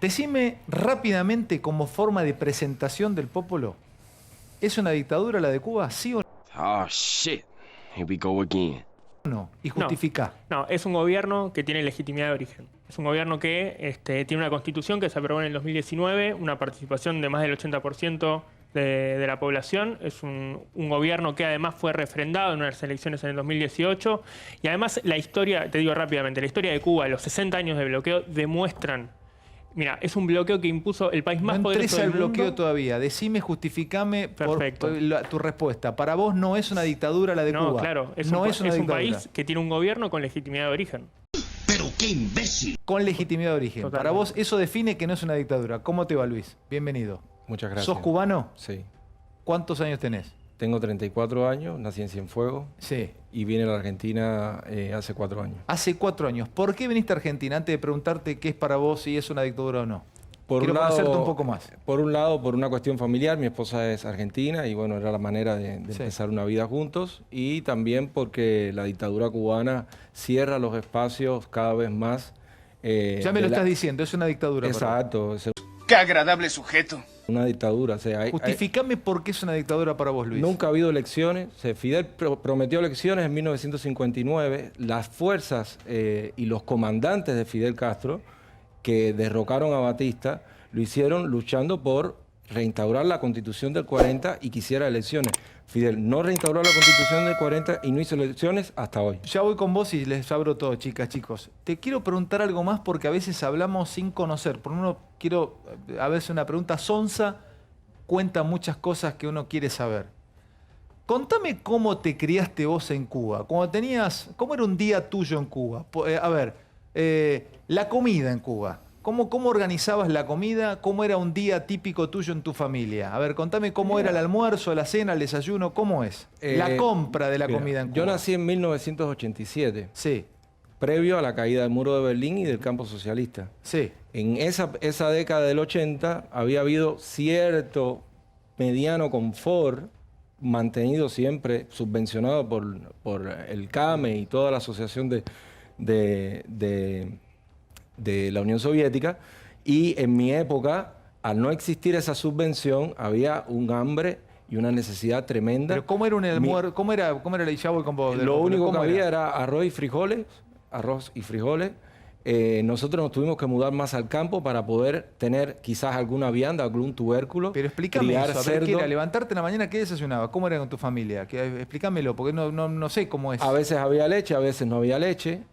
Decime rápidamente como forma de presentación del Popolo, ¿es una dictadura la de Cuba? ¿Sí o Oh, shit. Here we go again. no? Y justifica. No, es un gobierno que tiene legitimidad de origen. Es un gobierno que tiene una constitución que se aprobó en el 2019, una participación de más del 80% de la población. Es un gobierno que además fue refrendado en unas elecciones en el 2018. Y además la historia, te digo rápidamente, la historia de Cuba, los 60 años de bloqueo demuestran. Mira, es un bloqueo que impuso el país más poderoso del mundo. No interesa el bloqueo todavía. Decime, justificame por tu respuesta. Para vos no es una dictadura la de Cuba. No, claro. Es un país que tiene un gobierno con legitimidad de origen. ¡Pero qué imbécil! Con legitimidad de origen. Totalmente. Para vos eso define que no es una dictadura. ¿Cómo te va, Luis? Bienvenido. Muchas gracias. ¿Sos cubano? Sí. ¿Cuántos años tenés? Tengo 34 años, nací en Cienfuegos. Sí. Y vine a la Argentina hace 4 años. Hace 4 años. ¿Por qué viniste a Argentina? Antes de preguntarte qué es para vos, si es una dictadura o no. Quiero conocerte un poco más. Por un lado, por una cuestión familiar, mi esposa es argentina y bueno, era la manera de empezar una vida juntos. Y también porque la dictadura cubana cierra los espacios cada vez más. Ya me lo estás diciendo, es una dictadura. Exacto. ¡Qué agradable sujeto! Una dictadura. O sea, Justificame por qué es una dictadura para vos, Luis. Nunca ha habido elecciones. Fidel prometió elecciones en 1959. Las fuerzas y los comandantes de Fidel Castro, que derrocaron a Batista, lo hicieron luchando por reinstaurar la Constitución del 40 y quisiera elecciones. Fidel no reinstauró la Constitución del 40 y no hizo elecciones hasta hoy. Ya voy con vos y les abro todo, chicas, chicos. Te quiero preguntar algo más porque a veces hablamos sin conocer. Por uno quiero, a veces una pregunta sonsa cuenta muchas cosas que uno quiere saber. Contame cómo te criaste vos en Cuba. ¿Cómo era un día tuyo en Cuba? A ver, la comida en Cuba. ¿Cómo organizabas la comida? ¿Cómo era un día típico tuyo en tu familia? A ver, contame cómo era el almuerzo, la cena, el desayuno, ¿cómo es? La compra de la comida en Cuba. Yo nací en 1987. Sí. Previo a la caída del muro de Berlín y del campo socialista. Sí. En esa década del 80 había habido cierto mediano confort mantenido siempre, subvencionado por el CAME y toda la asociación de la Unión Soviética, y en mi época, al no existir esa subvención, había un hambre y una necesidad tremenda. ¿Pero cómo era un almuerzo? ¿Cómo era el ya voy con vos? Lo único que había era arroz y frijoles. Nosotros nos tuvimos que mudar más al campo para poder tener quizás alguna vianda, algún tubérculo. Pero explícame eso, a ver, ¿qué era? Levantarte en la mañana, ¿qué desayunaba? ¿Cómo era con tu familia? Explícamelo, porque no sé cómo es. A veces había leche, a veces no había leche.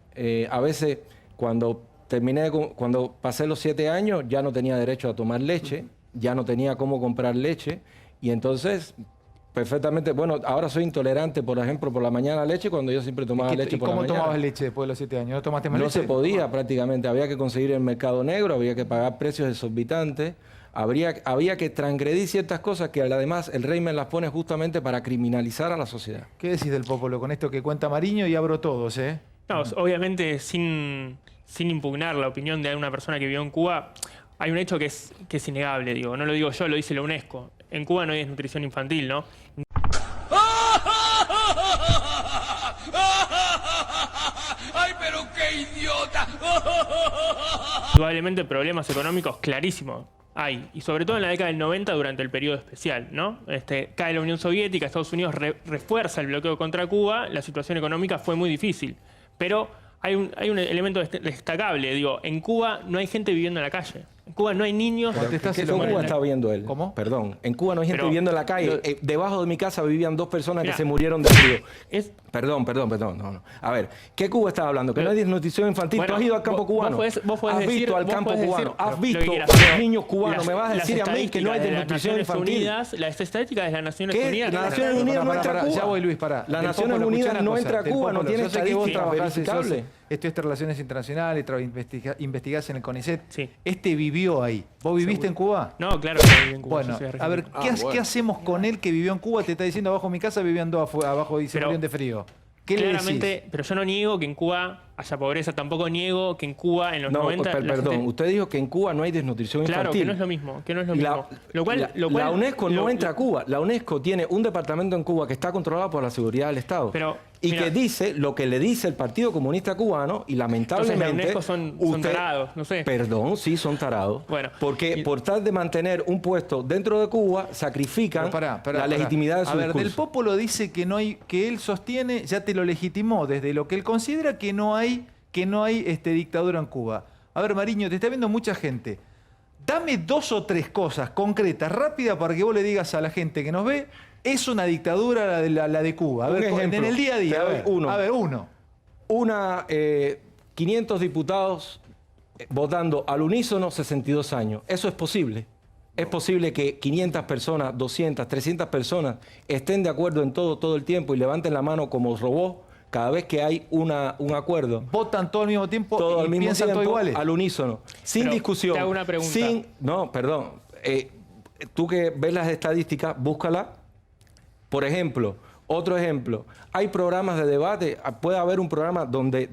A veces cuando pasé los 7 años ya no tenía derecho a tomar leche, ya no tenía cómo comprar leche y entonces perfectamente, bueno, ahora soy intolerante, por ejemplo, por la mañana a leche cuando yo siempre tomaba leche por la mañana. ¿Y cómo tomabas leche después de los 7 años? ¿No tomaste más leche? No se podía prácticamente, había que conseguir en el mercado negro, había que pagar precios exorbitantes, había que transgredir ciertas cosas que además el régimen las pone justamente para criminalizar a la sociedad. ¿Qué decís del Popolo con esto que cuenta Mariño? Y abro todos, ¿eh? No, obviamente sin impugnar la opinión de una persona que vivió en Cuba, hay un hecho que es innegable, digo. No lo digo yo, lo dice la UNESCO. En Cuba no hay desnutrición infantil, ¿no? ¡Ay, pero qué idiota! Probablemente problemas económicos clarísimos hay. Y sobre todo en la década del 90 durante el periodo especial, ¿no? Cae la Unión Soviética, Estados Unidos refuerza el bloqueo contra Cuba, la situación económica fue muy difícil. Pero hay un elemento destacable, digo, en Cuba no hay gente viviendo en la calle. En Cuba no hay niños. ¿Qué Cuba está viendo él? ¿Cómo? Perdón, en Cuba no hay gente viviendo en la calle. Debajo de mi casa vivían 2 personas que se murieron de frío. Perdón, no. A ver, ¿qué Cuba estaba hablando? Que no hay desnutrición infantil. Bueno, ¿tú has ido al campo cubano? ¿Has visto al campo cubano? ¿Has visto a los niños cubanos? ¿Me vas a decir a mí que no hay desnutrición infantil? Las estadísticas de las Naciones Unidas. Las Naciones Unidas no entra a Cuba. Ya voy, Luis, pará. Las Naciones Unidas no entra a Cuba, no tiene estadísticas verificables. Estudiaste Relaciones Internacionales, investigás en el CONICET. Sí. Vivió ahí. ¿Vos viviste en Cuba? No, claro que viví en Cuba. Bueno, a ver, ¿qué hacemos con él que vivió en Cuba? Te está diciendo abajo de mi casa vivían 2 abajo y se murieron de frío. ¿Qué claramente, le decís? pero yo no niego que en Cuba haya pobreza, tampoco niego que en Cuba en los 90... Perdón, usted dijo que en Cuba no hay desnutrición infantil. Claro, que no es lo mismo, La UNESCO no entra a Cuba. La UNESCO tiene un departamento en Cuba que está controlado por la seguridad del Estado. Pero y Mira. que dice lo que le dice el Partido Comunista Cubano y Entonces lamentablemente... los UNESCO son tarados, no sé. Perdón, sí, son tarados. Bueno, porque y- por tal de mantener un puesto dentro de Cuba, sacrifican Pero pará. la legitimidad de su A ver, discurso. Del Popolo dice que no hay, que él sostiene, ya te lo legitimó desde lo que él considera que no hay dictadura en Cuba. A ver, Mariño, te está viendo mucha gente. Dame 2 o 3 cosas concretas, rápidas, para que vos le digas a la gente que nos ve, es una dictadura la de Cuba. A Un ver, ejemplo, en el día a día. te doy uno. A ver, uno. 500 diputados votando al unísono 62 años. Eso es posible. Es posible que 500 personas, 200, 300 personas estén de acuerdo en todo el tiempo y levanten la mano como robots cada vez que hay un acuerdo. Votan todo al mismo tiempo Todo y al mismo piensan tiempo, todo iguales. al unísono, sin Pero discusión. te hago una pregunta. No, perdón. Tú que ves las estadísticas, búscala. Por ejemplo, otro ejemplo, hay programas de debate, puede haber un programa donde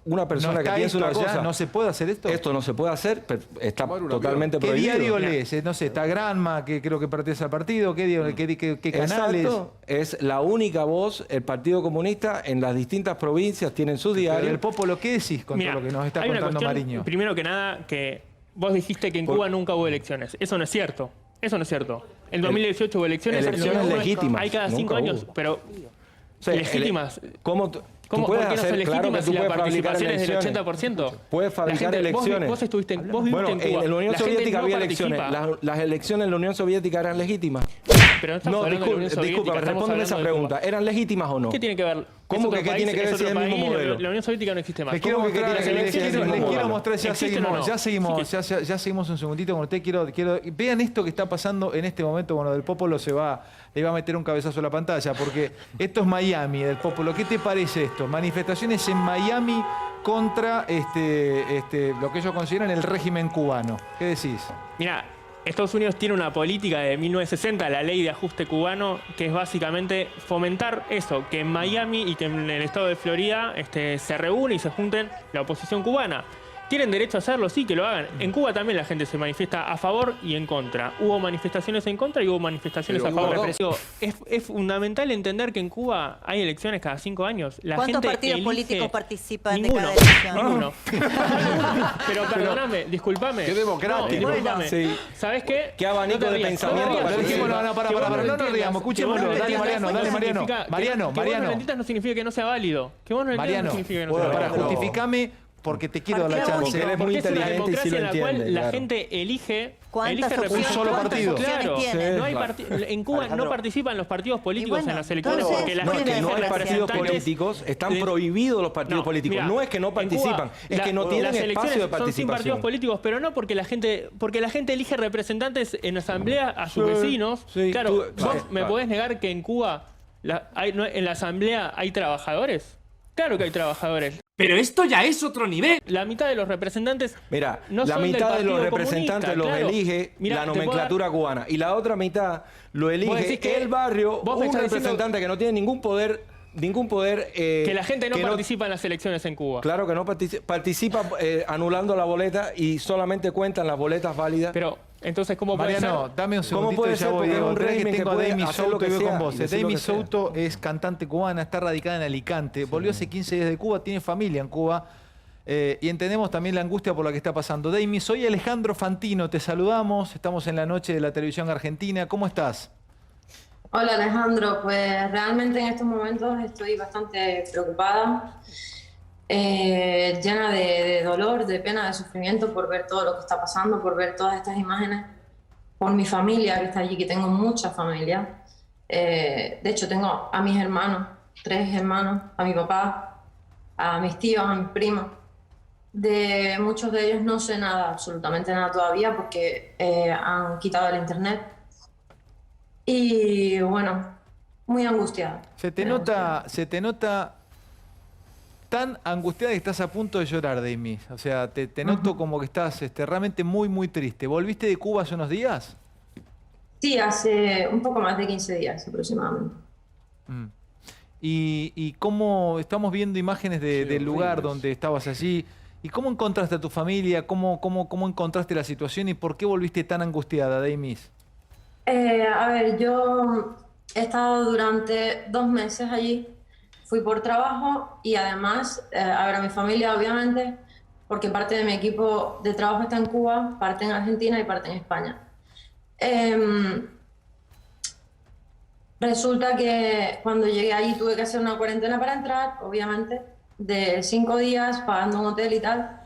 una persona ¿No que está piensa esto una allá? cosa... ¿No se puede hacer esto? Esto no se puede hacer, pero está totalmente ¿Qué prohibido. diario lees? No sé, está Granma, que creo que pertenece al partido. ¿Qué canales? Exacto, es la única voz, el Partido Comunista en las distintas provincias tienen sus Pero diarios. el Popolo, ¿qué decís con Mira, todo lo que nos está hay una contando cuestión, Mariño? primero que nada, que vos dijiste que en Cuba nunca hubo elecciones. Eso no es cierto. Eso no es cierto. En 2018 hubo elecciones. Elecciones en 2021 legítimas, hay cada nunca 5 años, hubo. pero O sea, legítimas. ¿Cómo tú ¿Cómo, puedes ¿Por qué no hacer? son Claro que legítimas tú si la puedes fabricar participación es del elecciones. 80%? Puedes fabricar La gente- elecciones. Vos viviste en Cuba. En la Unión La gente Soviética no había participa. elecciones. Las elecciones en la Unión Soviética eran legítimas. Pero no estamos No, hablando de la Unión Soviética, discúlpame, estamos respóndeme esa hablando de pregunta. Cuba. ¿Eran legítimas o no? ¿Qué tiene que ver? ¿Cómo Es otro que qué país, tiene que ver es si es otro el mismo país, modelo? La Unión Soviética no existe más. Les quiero ¿Cómo que mostrar, tiene que ver si es el mismo les quiero modelo? mostrar, ya ¿Existen o seguimos, no? ya seguimos un segundito con usted. Quiero, vean esto que está pasando en este momento. Bueno, Del Popolo le va a meter un cabezazo a la pantalla, porque esto es Miami, Del Popolo. ¿Qué te parece esto? Manifestaciones en Miami contra lo que ellos consideran el régimen cubano. ¿Qué decís? Mira, Estados Unidos tiene una política de 1960, la ley de ajuste cubano, que es básicamente fomentar eso, que en Miami y que en el estado de Florida se reúne y se junten la oposición cubana. ¿Tienen derecho a hacerlo? Sí, que lo hagan. En Cuba también la gente se manifiesta a favor y en contra. Hubo manifestaciones en contra y hubo manifestaciones Pero a favor. hubo Digo, es fundamental entender que en Cuba hay elecciones cada 5 años. La ¿Cuántos gente partidos elige- políticos participan Ninguno. de cada elección? Ninguno. Pero perdóname, discúlpame. Qué democrático. No, discúlpame. Sí. ¿Sabes qué? Qué abanico No te de rías, pensamiento no te para rías. decir. Para, no nos riamos, escuchémoslo. Dale, Mariano, dale, Mariano. Que vos no lo entiendas no significa que no sea válido. Que vos no lo entiendas Mariano, no significa que no sea para, válido. justificame, porque te quiero dar la Partido chance. único. Él es muy Porque es una inteligente y sí democracia lo en la cual entiende. la claro. gente elige ¿Cuántas representantes. opciones, Un solo cuántas partido. opciones Claro, tienen? no hay claro. en Cuba no participan los partidos políticos bueno, en las elecciones entonces, porque la No, es gente que no elige hay partidos representantes políticos, están de- prohibidos los partidos No, políticos. mira, No es que no en Cuba, participan, es que no tienen las espacio de elecciones son sin partidos participación. políticos, pero no porque la gente elige representantes en asamblea a sus Sí, vecinos. sí, Claro, tú- ¿vos sí, me claro. podés negar que en Cuba en la asamblea hay trabajadores? Claro que hay trabajadores. Pero esto ya es otro nivel. La mitad de los representantes Mira, no la son del mitad de los Partido representantes Comunista, los claro. elige Mira, la te puedo nomenclatura cubana y la otra mitad lo Vos elige decís que el barrio, vos me un estás diciendo representante que no tiene ningún poder que la gente no participa en las elecciones en Cuba. Claro que no participa anulando la boleta y solamente cuentan las boletas válidas. Pero entonces, ¿cómo puede Mariano, ser? dame un ¿Cómo segundito puede y ya ser? voy. Porque es un Espera que régimen que tengo a puede Demi hacer lo Souto que y voy sea con y vos. decir lo Demi que sea. Souto es cantante cubana, está radicada en Alicante, volvió hace 15 días de Cuba, tiene familia en Cuba y entendemos también la angustia por la que está pasando. Demi, soy Alejandro Fantino, te saludamos, estamos en la noche de la televisión argentina, ¿cómo estás? Hola Alejandro, pues realmente en estos momentos estoy bastante preocupada, llena de dolor, de pena, de sufrimiento por ver todo lo que está pasando, por ver todas estas imágenes, por mi familia que está allí, que tengo mucha familia. De hecho tengo a mis hermanos, 3 hermanos, a mi papá, a mis tíos, a mis primos. De muchos de ellos no sé nada, absolutamente nada todavía, porque han quitado el internet. Y bueno, muy angustiada. Se te nota tan angustiada que estás a punto de llorar, Demi. O sea, te noto como que estás realmente muy, muy triste. ¿Volviste de Cuba hace unos días? Sí, hace un poco más de 15 días aproximadamente. Mm. Y cómo estamos viendo imágenes del lugar donde estabas allí. ¿Y cómo encontraste a tu familia? ¿Cómo encontraste la situación? ¿Y por qué volviste tan angustiada, Demis? A ver, yo he estado durante 2 meses allí fui por trabajo y además a ver a mi familia, obviamente, porque parte de mi equipo de trabajo está en Cuba, parte en Argentina y parte en España. Resulta que cuando llegué allí tuve que hacer una cuarentena para entrar, obviamente, de 5 días, pagando un hotel y tal.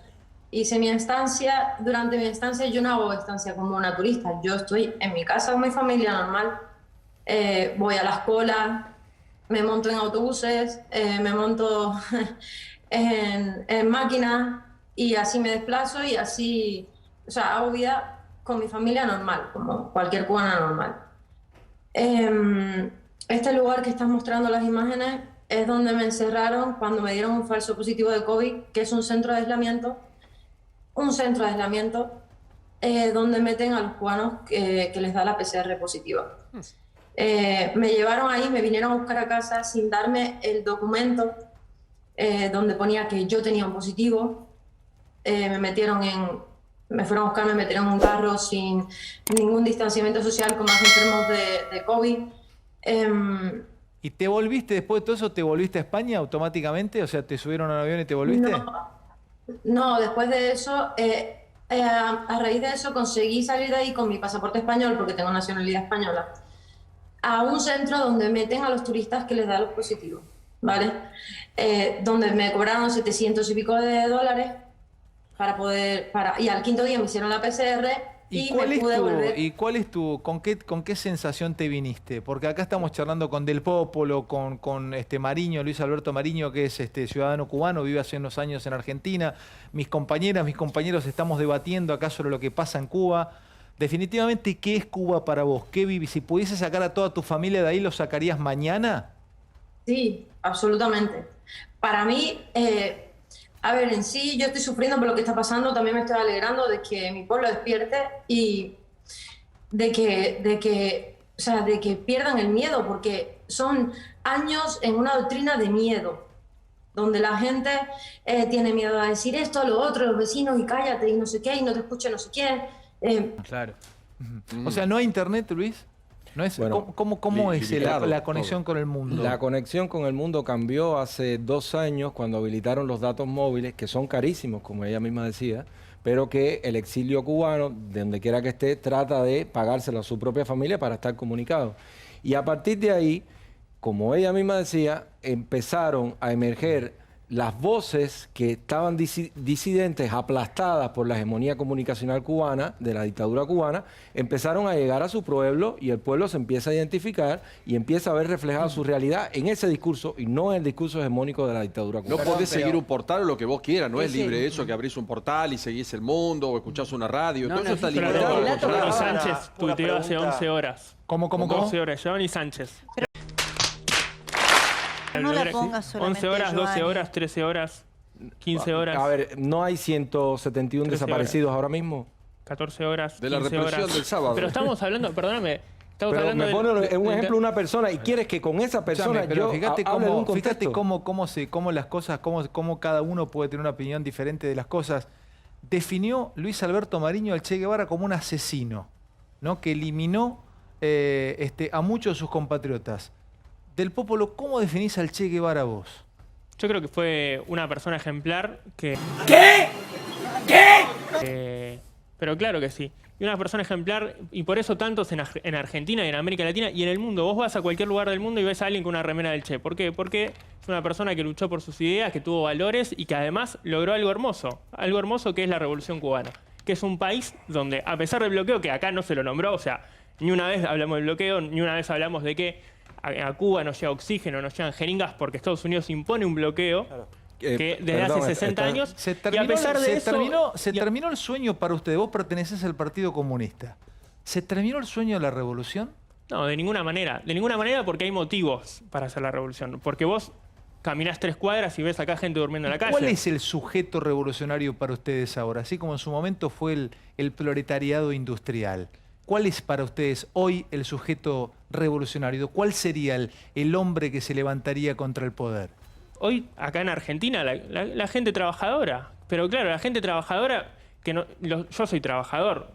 Hice mi estancia. Durante mi estancia yo no hago estancia como una turista. Yo estoy en mi casa con mi familia normal. Voy a las colas, me monto en autobuses, me monto en máquinas y así me desplazo y así, o sea, hago vida con mi familia normal, como cualquier cubana normal. Este lugar que estás mostrando las imágenes es donde me encerraron cuando me dieron un falso positivo de COVID, que es un centro de aislamiento. Un centro de aislamiento donde meten a los cubanos que les da la PCR positiva. Me llevaron ahí, me vinieron a buscar a casa sin darme el documento donde ponía que yo tenía un positivo. Me fueron a buscar, me metieron en un carro sin ningún distanciamiento social como hacen enfermos de COVID. ¿Y te volviste después de todo eso, te volviste a España automáticamente? O sea, ¿te subieron a un avión y te volviste? No, después de eso, a raíz de eso conseguí salir de ahí con mi pasaporte español, porque tengo nacionalidad española, a un centro donde meten a los turistas que les da los positivos, ¿vale? Donde me cobraron 700 y pico de dólares y al quinto día me hicieron la PCR y me pude volver. ¿Y cuál es con qué sensación te viniste? Porque acá estamos charlando con Del Popolo, con Mariño, Luis Alberto Mariño, que es ciudadano cubano, vive hace unos años en Argentina. Mis compañeros estamos debatiendo acá sobre lo que pasa en Cuba. Definitivamente, ¿qué es Cuba para vos? ¿Qué vivís? Si pudieses sacar a toda tu familia de ahí, ¿lo sacarías mañana? Sí, absolutamente. Para mí, a ver, en sí yo estoy sufriendo por lo que está pasando, también me estoy alegrando de que mi pueblo despierte y de que pierdan el miedo, porque son años en una doctrina de miedo, donde la gente tiene miedo a decir esto, lo otro, los vecinos, y cállate, y no sé qué, y no te escuche no sé quién. Claro. O sea, ¿no hay internet, Luis? ¿No es? Bueno, ¿Cómo es la conexión con el mundo? La conexión con el mundo cambió hace 2 años cuando habilitaron los datos móviles, que son carísimos, como ella misma decía, pero que el exilio cubano, de donde quiera que esté, trata de pagárselo a su propia familia para estar comunicado. Y a partir de ahí, como ella misma decía, empezaron a emerger las voces que estaban disidentes, aplastadas por la hegemonía comunicacional cubana, de la dictadura cubana, empezaron a llegar a su pueblo y el pueblo se empieza a identificar y empieza a ver reflejada su realidad en ese discurso y no en el discurso hegemónico de la dictadura cubana. No podés seguir un portal o lo que vos quieras, no es libre eso que abrís un portal y seguís el mundo o escuchás una radio, todo eso está limitado. Giovanni Sánchez tuiteó hace 11 horas. ¿Cómo? 11 horas, Giovanni Sánchez. No la pongas solamente 11 horas, 12 Giovanni. horas, 13 horas, 15 horas. A ver, ¿no hay 171 desaparecidos ahora mismo? 14 horas, De la 15 represión horas. del sábado. Pero estamos hablando, perdóname, estamos Pero hablando me pone un ejemplo de una persona y quieres que con esa persona Pero yo fíjate hable de un fíjate contexto. cómo las cosas, cómo cada uno puede tener una opinión diferente de las cosas. Definió Luis Alberto Mariño al Che Guevara como un asesino, ¿no? Que eliminó a muchos de sus compatriotas. Del Popolo, ¿cómo definís al Che Guevara vos? Yo creo que fue una persona ejemplar que... ¿Qué? Pero claro que sí. Y una persona ejemplar, y por eso tantos en Argentina y en América Latina y en el mundo. Vos vas a cualquier lugar del mundo y ves a alguien con una remera del Che. ¿Por qué? Porque es una persona que luchó por sus ideas, que tuvo valores y que además logró algo hermoso. Algo hermoso que es la Revolución Cubana. Que es un país donde, a pesar del bloqueo, que acá no se lo nombró, o sea, ni una vez hablamos del bloqueo, ni una vez hablamos de que a Cuba no llega oxígeno, no llegan jeringas porque Estados Unidos impone un bloqueo que desde hace 60 años. Se y a pesar de eso... terminó el sueño para ustedes. Vos pertenecés al Partido Comunista. ¿Se terminó el sueño de la revolución? No, de ninguna manera. De ninguna manera porque hay motivos para hacer la revolución. Porque vos caminás 3 cuadras y ves acá gente durmiendo en la calle. ¿Cuál es el sujeto revolucionario para ustedes ahora? Así como en su momento fue el proletariado industrial. ¿Cuál es para ustedes hoy el sujeto revolucionario? ¿Cuál sería el hombre que se levantaría contra el poder? Hoy, acá en Argentina, la gente trabajadora. Pero claro, la gente trabajadora, yo soy trabajador.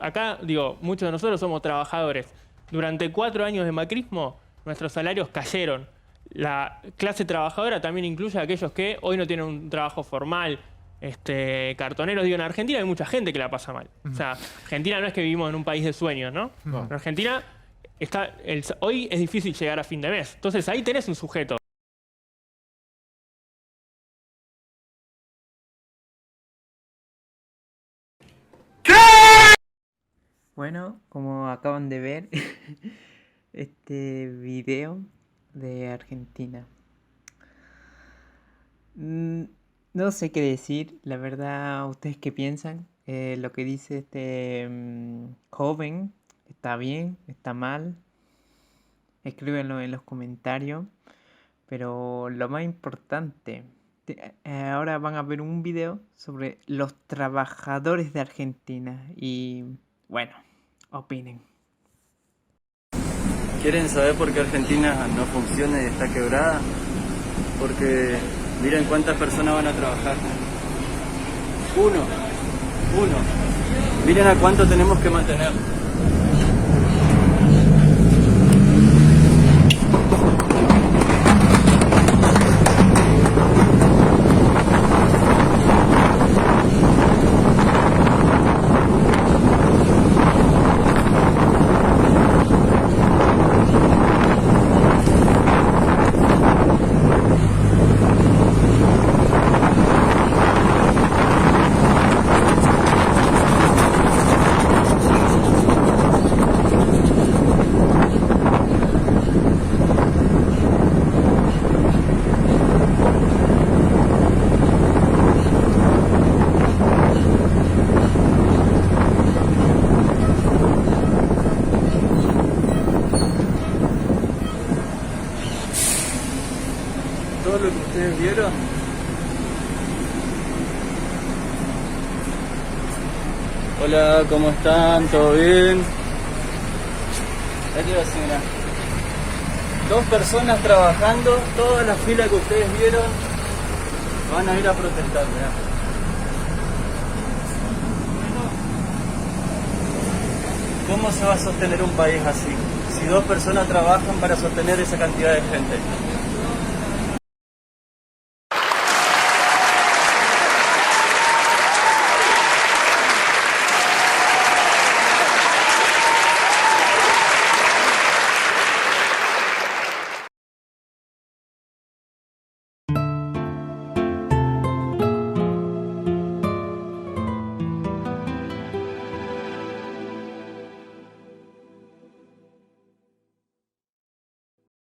Acá, digo, muchos de nosotros somos trabajadores. Durante 4 años de macrismo, nuestros salarios cayeron. La clase trabajadora también incluye a aquellos que hoy no tienen un trabajo formal. Cartoneros, digo, en Argentina hay mucha gente que la pasa mal. O sea, Argentina no es que vivimos en un país de sueños, ¿no? No. En Argentina hoy es difícil llegar a fin de mes. Entonces ahí tenés un sujeto. Bueno, como acaban de ver, este video de Argentina. No sé qué decir, la verdad, ¿ustedes qué piensan? Lo que dice este joven, ¿está bien? ¿Está mal? Escríbenlo en los comentarios. Pero lo más importante, ahora van a ver un video sobre los trabajadores de Argentina y bueno, opinen. ¿Quieren saber por qué Argentina no funciona y está quebrada? Porque miren cuántas personas van a trabajar. Uno. Miren a cuánto tenemos que mantener. Todo lo que ustedes vieron hola, ¿cómo están? ¿Todo bien? Aquí va, señora. 2 personas trabajando, toda la fila que ustedes vieron van a ir a protestar, mirá. ¿Cómo se va a sostener un país así? Si 2 personas trabajan para sostener esa cantidad de gente.